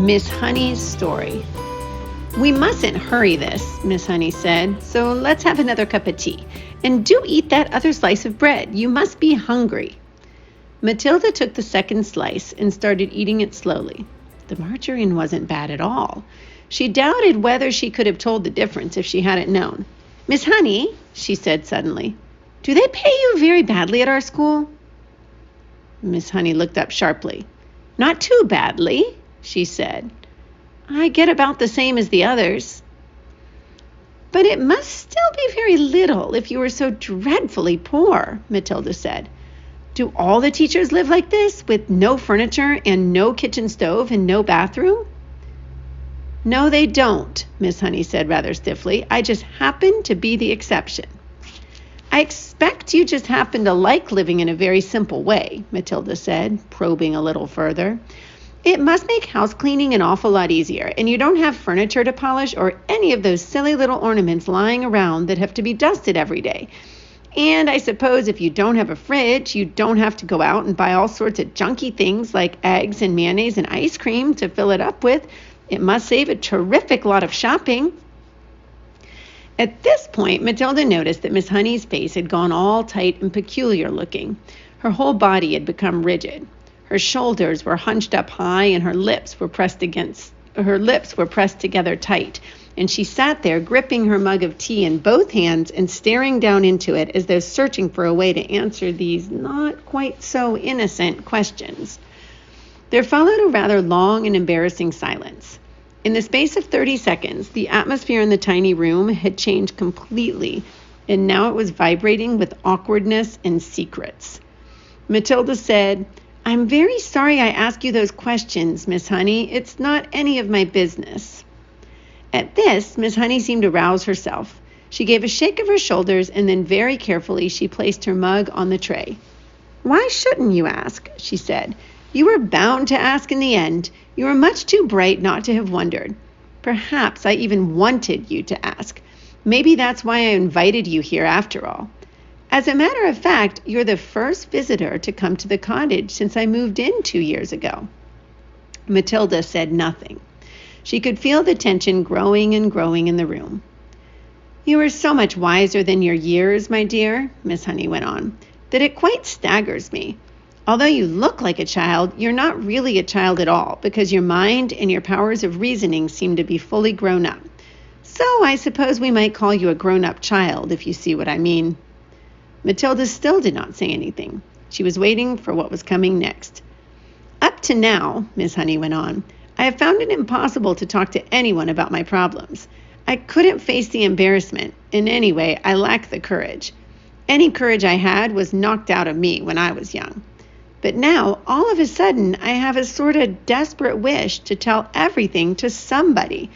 Miss Honey's story. "We mustn't hurry this," Miss Honey said, "so let's have another cup of tea. And do eat that other slice of bread. You must be hungry." Matilda took the second slice and started eating it slowly. The margarine wasn't bad at all. She doubted whether she could have told the difference if she hadn't known. "Miss Honey," she said suddenly, "do they pay you very badly at our school?" Miss Honey looked up sharply. "Not too badly," she said. "I get about the same as the others." "But it must still be very little if you are so dreadfully poor," Matilda said. "Do all the teachers live like this, with no furniture and no kitchen stove and no bathroom?" "No, they don't," Miss Honey said rather stiffly. "I just happen to be the exception." "I expect you just happen to like living in a very simple way," Matilda said, probing a little further. "It must make house cleaning an awful lot easier, and you don't have furniture to polish or any of those silly little ornaments lying around that have to be dusted every day. And I suppose if you don't have a fridge, you don't have to go out and buy all sorts of junky things like eggs and mayonnaise and ice cream to fill it up with. It must save a terrific lot of shopping." At this point, Matilda noticed that Miss Honey's face had gone all tight and peculiar looking. Her whole body had become rigid. Her shoulders were hunched up high and her lips were pressed together tight, and she sat there gripping her mug of tea in both hands and staring down into it as though searching for a way to answer these not quite so innocent questions. There followed a rather long and embarrassing silence. In the space of 30 seconds, the atmosphere in the tiny room had changed completely, and now it was vibrating with awkwardness and secrets. Matilda said, "I'm very sorry I asked you those questions, Miss Honey. It's not any of my business." At this, Miss Honey seemed to rouse herself. She gave a shake of her shoulders, and then very carefully she placed her mug on the tray. "Why shouldn't you ask?" she said. "You were bound to ask in the end. You were much too bright not to have wondered. Perhaps I even wanted you to ask. Maybe that's why I invited you here after all. As a matter of fact, you're the first visitor to come to the cottage since I moved in 2 years ago." Matilda said nothing. She could feel the tension growing and growing in the room. "You are so much wiser than your years, my dear," Miss Honey went on, "that it quite staggers me. Although you look like a child, you're not really a child at all, because your mind and your powers of reasoning seem to be fully grown up. So I suppose we might call you a grown-up child, if you see what I mean." Matilda still did not say anything. She was waiting for what was coming next. "Up to now," Miss Honey went on, "I have found it impossible to talk to anyone about my problems. I couldn't face the embarrassment, and anyway, I lack the courage. Any courage I had was knocked out of me when I was young. But now, all of a sudden, I have a sort of desperate wish to tell everything to somebody.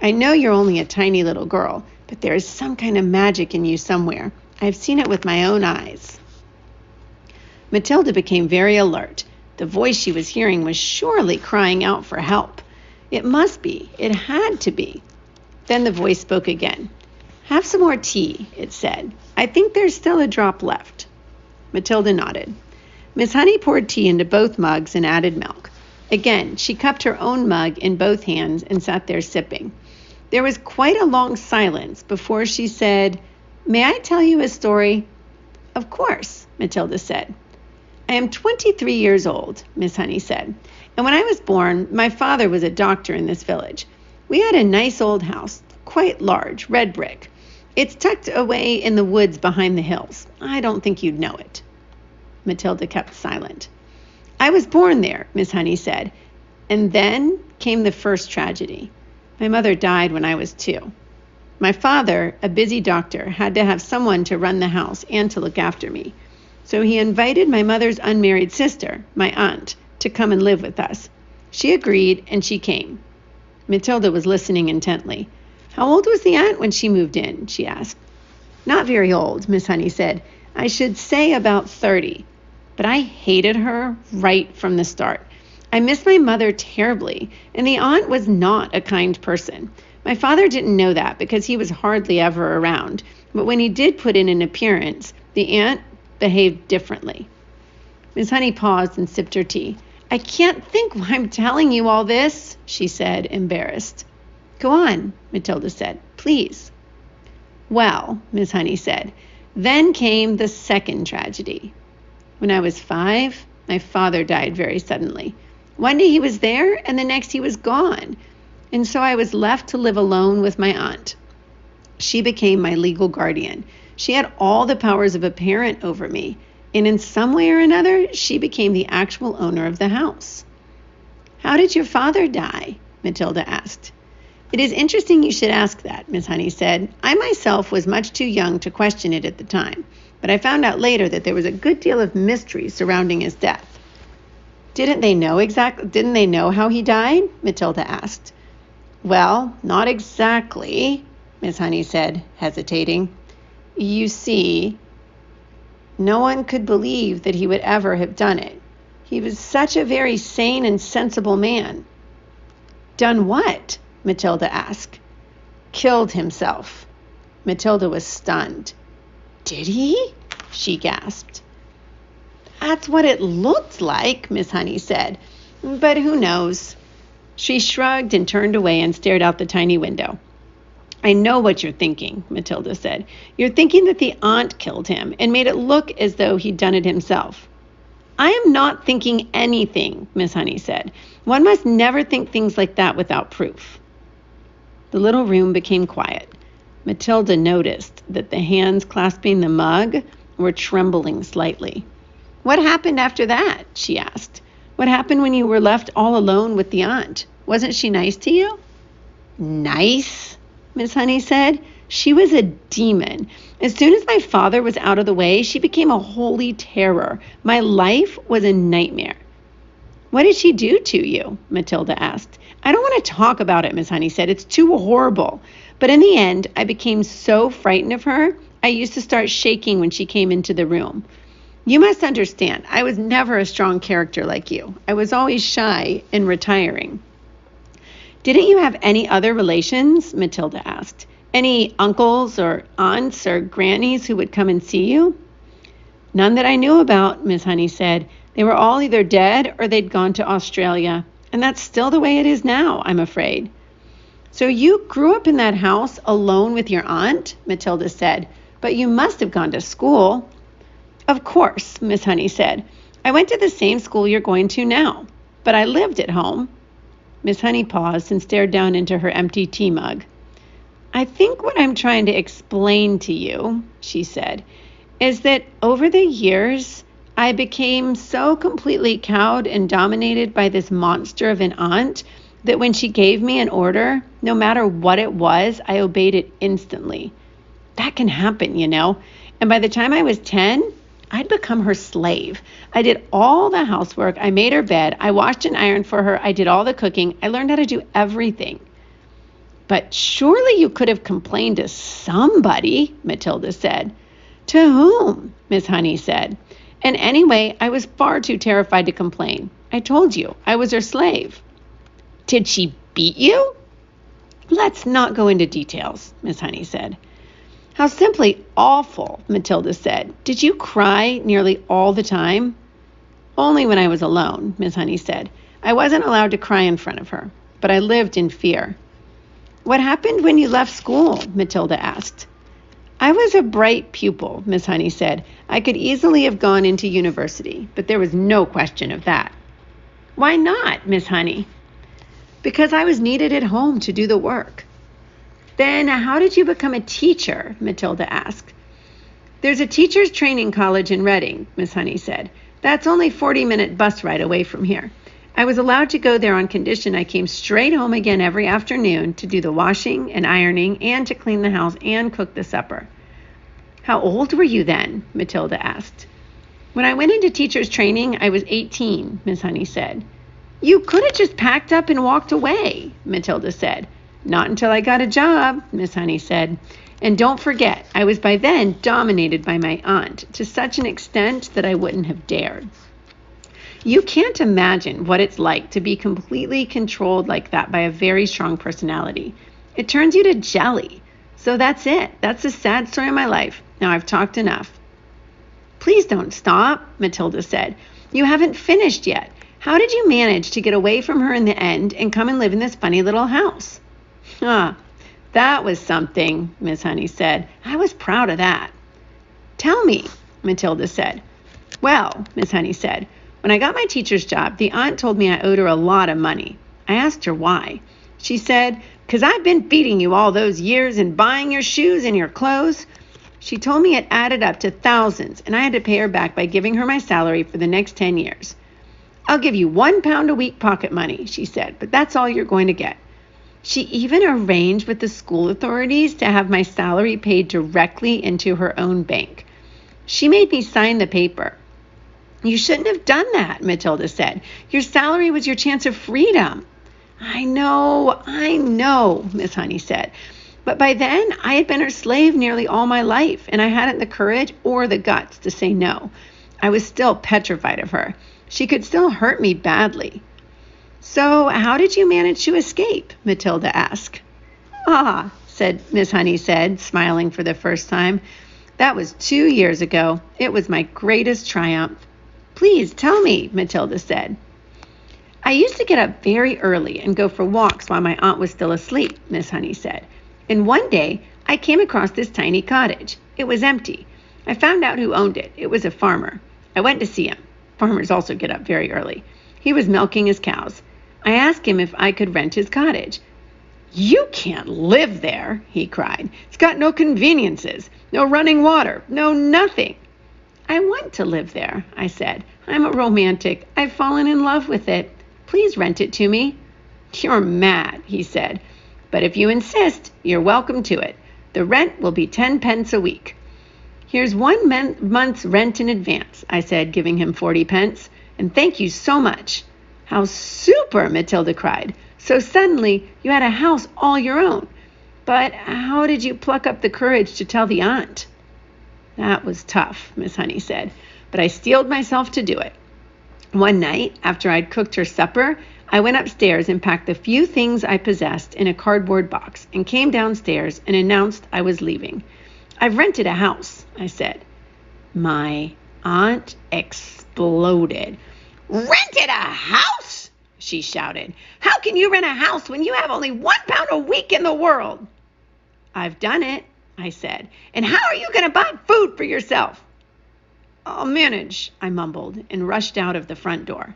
I know you're only a tiny little girl, but there is some kind of magic in you somewhere. I've seen it with my own eyes." Matilda became very alert. The voice she was hearing was surely crying out for help. It must be. It had to be. Then the voice spoke again. "Have some more tea," it said. "I think there's still a drop left." Matilda nodded. Miss Honey poured tea into both mugs and added milk. Again, she cupped her own mug in both hands and sat there sipping. There was quite a long silence before she said, "May I tell you a story?" "Of course," Matilda said. "I am 23 years old," Miss Honey said, "and when I was born, my father was a doctor in this village. We had a nice old house, quite large, red brick. It's tucked away in the woods behind the hills. I don't think you'd know it." Matilda kept silent. "I was born there," Miss Honey said, "and then came the first tragedy. My mother died when I was 2. My father, a busy doctor, had to have someone to run the house and to look after me. So he invited my mother's unmarried sister, my aunt, to come and live with us. She agreed, and she came." Matilda was listening intently. "How old was the aunt when she moved in?" she asked. "Not very old," Miss Honey said. "I should say about 30. But I hated her right from the start. I missed my mother terribly, and the aunt was not a kind person. My father didn't know that because he was hardly ever around, but when he did put in an appearance, the aunt behaved differently." Miss Honey paused and sipped her tea. I can't think why I'm telling you all this, she said, embarrassed. Go on, Matilda said, please. Well, Miss Honey said, then came the second tragedy. When I was 5, my father died very suddenly. One day he was there, and the next he was gone. And so I was left to live alone with my aunt. She became my legal guardian. She had all the powers of a parent over me, and in some way or another, she became the actual owner of the house. How did your father die? Matilda asked. It is interesting you should ask that, Miss Honey said. I myself was much too young to question it at the time, but I found out later that there was a good deal of mystery surrounding his death. Didn't they know how he died? Matilda asked. Well, not exactly, Miss Honey said, hesitating. You see, no one could believe that he would ever have done it. He was such a very sane and sensible man. Done what? Matilda asked. Killed himself. Matilda was stunned. Did he? She gasped. That's what it looked like, Miss Honey said. But who knows? She shrugged and turned away and stared out the tiny window. I know what you're thinking, Matilda said. You're thinking that the aunt killed him and made it look as though he'd done it himself. I am not thinking anything, Miss Honey said. One must never think things like that without proof. The little room became quiet. Matilda noticed that the hands clasping the mug were trembling slightly. What happened after that? She asked. What happened when you were left all alone with the aunt? Wasn't she nice to you? Nice, Miss Honey said. She was a demon. As soon as my father was out of the way, she became a holy terror. My life was a nightmare. What did she do to you? Matilda asked. I don't want to talk about it, Miss Honey said. It's too horrible. But in the end, I became so frightened of her, I used to start shaking when she came into the room. You must understand, I was never a strong character like you. I was always shy and retiring. Didn't you have any other relations? Matilda asked. Any uncles or aunts or grannies who would come and see you? None that I knew about, Miss Honey said. They were all either dead or they'd gone to Australia. And that's still the way it is now, I'm afraid. So you grew up in that house alone with your aunt? Matilda said. But you must have gone to school. Of course, Miss Honey said. I went to the same school you're going to now. But I lived at home. Miss Honey paused and stared down into her empty tea mug. I think what I'm trying to explain to you, she said, is that over the years, I became so completely cowed and dominated by this monster of an aunt that when she gave me an order, no matter what it was, I obeyed it instantly. That can happen, you know. And by the time I was 10, I'd become her slave. I did all the housework. I made her bed. I washed and ironed for her. I did all the cooking. I learned how to do everything. But surely you could have complained to somebody, Matilda said. To whom? Miss Honey said. And anyway, I was far too terrified to complain. I told you, I was her slave. Did she beat you? Let's not go into details, Miss Honey said. How simply awful, Matilda said. Did you cry nearly all the time? Only when I was alone, Miss Honey said. I wasn't allowed to cry in front of her, but I lived in fear. What happened when you left school? Matilda asked. I was a bright pupil, Miss Honey said. I could easily have gone into university, but there was no question of that. Why not, Miss Honey? Because I was needed at home to do the work. Then how did you become a teacher? Matilda asked. There's a teacher's training college in Reading, Miss Honey said. That's only a 40-minute bus ride away from here. I was allowed to go there on condition I came straight home again every afternoon to do the washing and ironing and to clean the house and cook the supper. How old were you then? Matilda asked. When I went into teacher's training, I was 18, Miss Honey said. You could have just packed up and walked away, Matilda said. Not until I got a job, Miss Honey said. And don't forget, I was by then dominated by my aunt to such an extent that I wouldn't have dared. You can't imagine what it's like to be completely controlled like that by a very strong personality. It turns you to jelly. So that's it. That's the sad story of my life. Now I've talked enough. Please don't stop, Matilda said. You haven't finished yet. How did you manage to get away from her in the end and come and live in this funny little house?" "Ah, that was something," Miss Honey said. "I was proud of that." "Tell me," Matilda said. "Well," Miss Honey said, "when I got my teacher's job, the aunt told me I owed her a lot of money. I asked her why. She said, 'Cause I've been feeding you all those years and buying your shoes and your clothes.' She told me it added up to thousands, and I had to pay her back by giving her my salary for the next 10 years. 'I'll give you £1 a week pocket money,' she said, 'but that's all you're going to get.' She even arranged with the school authorities to have my salary paid directly into her own bank. She made me sign the paper." "You shouldn't have done that," Matilda said. "Your salary was your chance of freedom." I know, Miss Honey said. "But by then, I had been her slave nearly all my life, and I hadn't the courage or the guts to say no. I was still petrified of her. She could still hurt me badly." "So how did you manage to escape?" Matilda asked. "Ah," Miss Honey said, smiling for the first time. "That was 2 years ago. It was my greatest triumph." "Please tell me," Matilda said. "I used to get up very early and go for walks while my aunt was still asleep," Miss Honey said. "And one day, I came across this tiny cottage. It was empty. I found out who owned it. It was a farmer. I went to see him. Farmers also get up very early. He was milking his cows. I asked him if I could rent his cottage. 'You can't live there,' he cried. 'It's got no conveniences, no running water, no nothing.' 'I want to live there,' I said. 'I'm a romantic. I've fallen in love with it. Please rent it to me.' 'You're mad,' he said. 'But if you insist, you're welcome to it. The rent will be 10 pence a week.' 'Here's 1 month's rent in advance,' I said, giving him 40 pence. 'And thank you so much.' 'How super!' Matilda cried. 'So suddenly you had a house all your own. But how did you pluck up the courage to tell the aunt?' 'That was tough,' Miss Honey said, 'but I steeled myself to do it. One night, after I'd cooked her supper, I went upstairs and packed the few things I possessed in a cardboard box and came downstairs and announced I was leaving. 'I've rented a house,' I said." My aunt exploded. "Rented a house?" she shouted. "How can you rent a house when you have only £1 a week in the world?" "I've done it," I said. "And how are you going to buy food for yourself?" "I'll manage," I mumbled, and rushed out of the front door.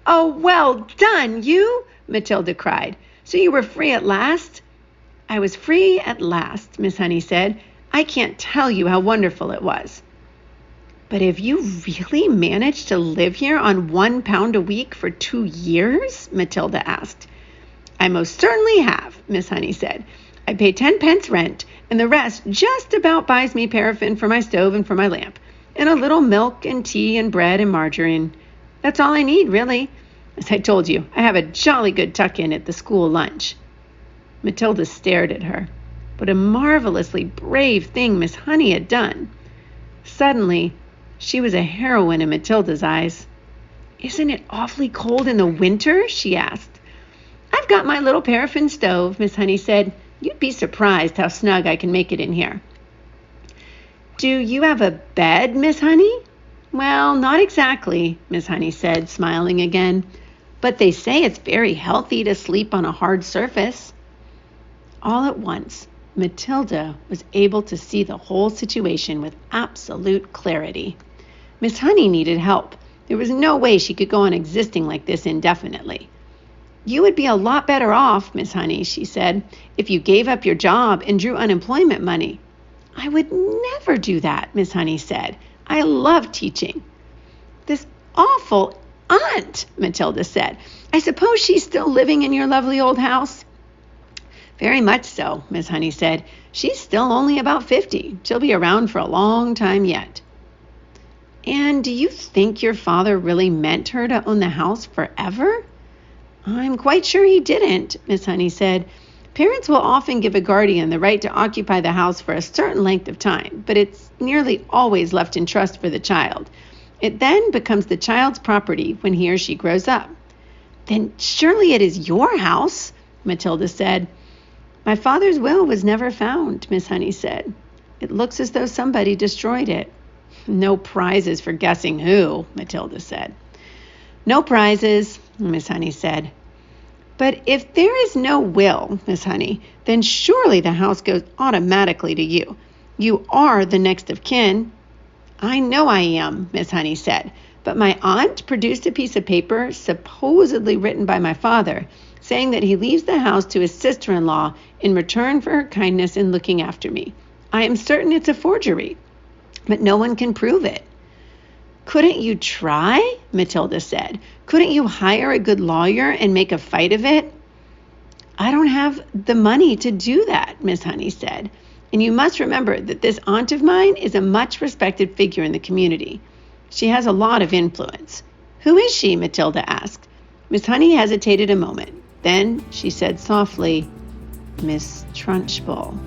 "Oh, well done, you!" Matilda cried. "So you were free at last?" "I was free at last," Miss Honey said. "I can't tell you how wonderful it was." "But have you really managed to live here on £1 a week for 2 years?" Matilda asked. "I most certainly have," Miss Honey said. "I pay 10 pence rent, and the rest just about buys me paraffin for my stove and for my lamp, and a little milk and tea and bread and margarine. That's all I need, really. As I told you, I have a jolly good tuck-in at the school lunch." Matilda stared at her. What a marvelously brave thing Miss Honey had done. Suddenly, she was a heroine in Matilda's eyes. "Isn't it awfully cold in the winter?" she asked. "I've got my little paraffin stove," Miss Honey said. "You'd be surprised how snug I can make it in here." "Do you have a bed, Miss Honey?" "Well, not exactly," Miss Honey said, smiling again. "But they say it's very healthy to sleep on a hard surface." All at once, Matilda was able to see the whole situation with absolute clarity. Miss Honey needed help. There was no way she could go on existing like this indefinitely. "You would be a lot better off, Miss Honey," she said, "if you gave up your job and drew unemployment money." "I would never do that," Miss Honey said. "I love teaching." "This awful aunt," Matilda said. "I suppose she's still living in your lovely old house?" "Very much so," Miss Honey said. "She's still only about 50. She'll be around for a long time yet." "And do you think your father really meant her to own the house forever?" "I'm quite sure he didn't," Miss Honey said. "Parents will often give a guardian the right to occupy the house for a certain length of time, but it's nearly always left in trust for the child. It then becomes the child's property when he or she grows up." "Then surely it is your house," Matilda said. "My father's will was never found," Miss Honey said. "It looks as though somebody destroyed it." "No prizes for guessing who," Matilda said. No prizes, Miss Honey said. But if there is no will, Miss Honey, then surely the house goes automatically to you. You are the next of kin. I know I am, Miss Honey said, but my aunt produced a piece of paper supposedly written by my father, saying that he leaves the house to his sister-in-law in return for her kindness in looking after me. I am certain it's a forgery, but no one can prove it. Couldn't you try? Matilda said. Couldn't you hire a good lawyer and make a fight of it? I don't have the money to do that, Miss Honey said. And you must remember that this aunt of mine is a much respected figure in the community. She has a lot of influence. Who is she? Matilda asked. Miss Honey hesitated a moment. Then she said softly, Miss Trunchbull.